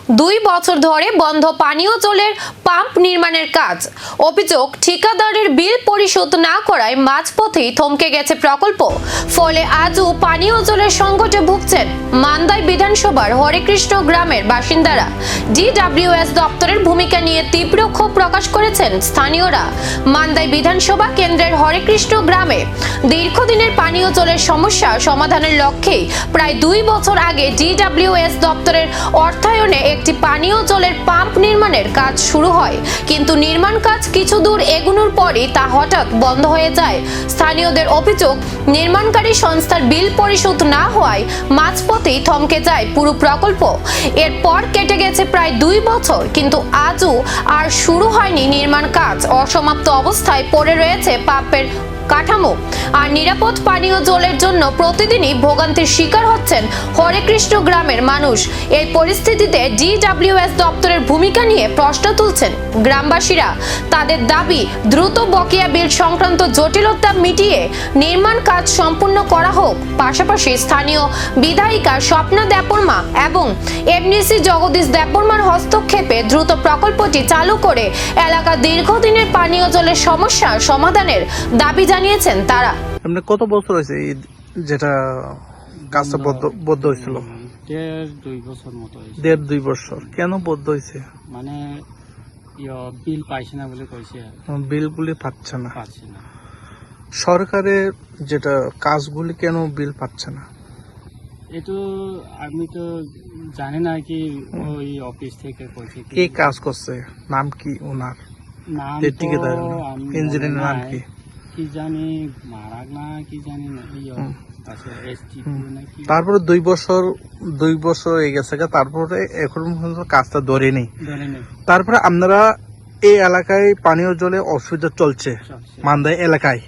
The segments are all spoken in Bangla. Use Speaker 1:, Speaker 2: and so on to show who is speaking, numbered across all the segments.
Speaker 1: 2 বছর ধরে বন্ধ পানীয় জলের পাম্প নির্মাণের কাজ। অভিযোগ, ঠিকাদারের বিল পরিশোধ না করায় মাঝপথেই থমকে গেছে প্রকল্প। ফলে আজও পানীয় জলের সংকটে ভুগছেন মান্দাই বিধানসভার হরেকৃষ্ণ গ্রামের বাসিন্দারা। DWS দপ্তরের ভূমিকা নিয়ে তীব্র ক্ষোভ প্রকাশ করেছেন স্থানীয়রা। মান্দাই বিধানসভা কেন্দ্রের হরেকৃষ্ণ গ্রামে দীর্ঘদিনের পানীয় জলের সমস্যা সমাধানের লক্ষ্যে প্রায় 2 বছর আগে DWS দপ্তরের অর্থায়নে একটি পানীয় জলের পাম্প নির্মাণের কাজ শুরু হয়, কিন্তু নির্মাণ কাজ কিছু দূর এগোনোর পরই তা হঠাৎ বন্ধ হয়ে যায়। স্থানীয়দের অভিযোগ, নির্মাণকারী সংস্থার বিল পরিশোধ না হওয়ায় মাঝপথেই থমকে যায় পুরো প্রকল্প। এরপর কেটে গেছে প্রায় 2 বছর, কিন্তু আজও আর শুরু হয়নি নির্মাণ কাজ। অসমাপ্ত অবস্থায় পড়ে রয়েছে পাম্পের কাঠামো আর নিরাপদ পানীয় জলের জন্য প্রতিদিনই ভোগান্তির শিকার হচ্ছেন হরেকৃষ্ণ গ্রামের মানুষ। এই পরিস্থিতিতে DWS দপ্তরের ভূমিকা নিয়ে প্রশ্ন তুলছেন গ্রামবাসীরা। তাদের দাবি, দ্রুত বকেয়া বিল সংক্রান্ত জটিলতা মিটিয়ে নির্মাণ কাজ সম্পূর্ণ করা হোক। পাশাপাশি স্থানীয় বিধায়িকা স্বপ্না দেববর্মা এবং MDC জগদীশ দেববর্মার হস্তক্ষেপে দ্রুত প্রকল্পটি চালু করে এলাকার দীর্ঘদিনের পানীয় জলের সমস্যা সমাধানের দাবি জানিয়েছেন তারা।
Speaker 2: এমনি কত বছর হয়েছে যেটা কাজটা বদ্ধ হয়েছিল?
Speaker 3: 1.5-2 বছর মতো হয়েছে।
Speaker 2: 1.5-2 বছর কেন বদ্ধ হয়েছে?
Speaker 3: মানে বিল পাইছে না বলে কইছে।
Speaker 2: বিলগুলি পাচ্ছে না।
Speaker 3: পাচ্ছে না।
Speaker 2: সরকারের যেটা কাজগুলি কেন বিল পাচ্ছে না?
Speaker 3: এতো আমি তো জানি না কি ওই অফিস থেকে কইছে।
Speaker 2: কে কাজ করছে? নাম কি ওনার?
Speaker 3: নাম
Speaker 2: ঠিকাদার ইঞ্জিনিয়ারের নাম কি?
Speaker 3: কি জানি মারাক না কি জানি না।
Speaker 2: তারপরে 2 বছর হয়ে গেছে, তারপরে এখন পর্যন্ত কাজটা ধরে নেই। তারপরে আপনারা এই এলাকায় পানীয় জলে অসুবিধা চলছে মান্দাই এলাকায়,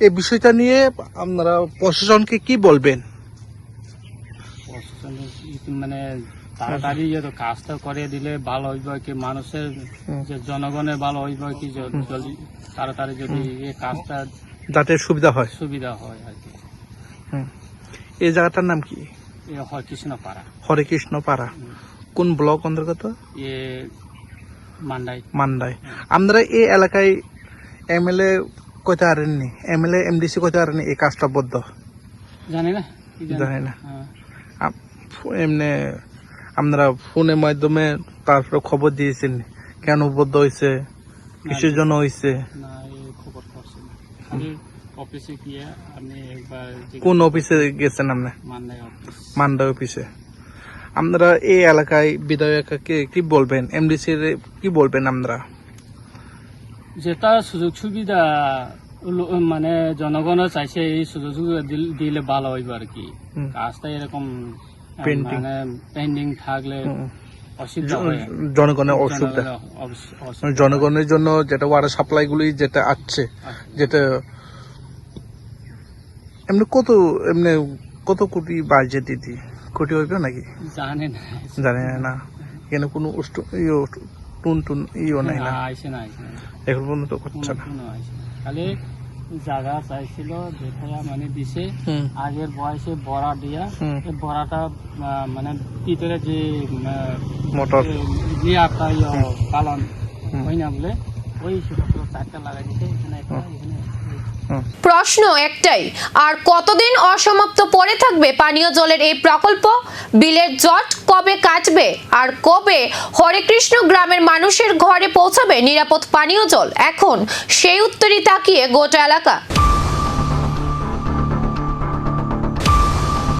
Speaker 2: এই বিষয়টা নিয়ে আপনারা প্রশাসনকে কি বলবেন?
Speaker 3: মানে তাড়াতাড়ি কাজটা করে দিলে ভালো হইব কি, মানুষের যে জনগণের ভালো হইব কি, জলদি তাড়াতাড়ি যদি এই কাজটা
Speaker 2: যাতে সুবিধা হয়
Speaker 3: আর কি।
Speaker 2: এই জায়গাটার নাম কি?
Speaker 3: হরেকৃষ্ণ পাড়া।
Speaker 2: কোন ব্লক অন্তর্গত?
Speaker 3: মান্দাই।
Speaker 2: আমরা এই এলাকায় MLA কইতে পারেননি, MLA MDC কইতে পারেননি এই কাজটা বদ্ধ? জানি না। এমনি আমরা ফোনের মাধ্যমে তারপরে খবর দিয়েছেন কেন বদ্ধ হয়েছে, কিসের জন্য হয়েছে? কোন অফিসে গেছেন আপনি? মান্দাই অফিসে। আপনারা এই এলাকায় বিধায়ককে কি বলবেন, MDC কি বলবেন? আমরা
Speaker 3: যেটা সুযোগ সুবিধা মানে জনগণ চাইছে এই সুযোগ সুবিধা দিলে ভালো হইব আর কি। কাজটা এরকম মানে পেন্ডিং থাকলে জনগণের অসুবিধা,
Speaker 2: জনগণের জন্য যেটা ওয়াটার সাপ্লাই গুলি যেটা আসছে, যেটা এমনি কত কোটি বাজেট দিদি কোটি হইবে নাকি জানি না। এখানে কোনো টুন নাই না, এখন পর্যন্ত করছে না।
Speaker 3: খালি জায়গা চাইছিল যেটা মানে দিছে আগের বয়সে বড়া দিয়া, বড়াটা মানে ভিতরে যে
Speaker 2: মোটর
Speaker 3: পালন হয় না বলে ওই চারটা লাগাই দিছে।
Speaker 1: প্রশ্ন একটাই, আর কতদিন অসমাপ্ত পড়ে থাকবে পানীয় জলের এই প্রকল্প? বিলের জট কবে কাটবে? আর কবে হরেকৃষ্ণ গ্রামের মানুষের ঘরে পৌঁছাবে নিরাপদ পানীয় জল? এখন সেই উত্তরই তাকিয়ে গোটা এলাকা।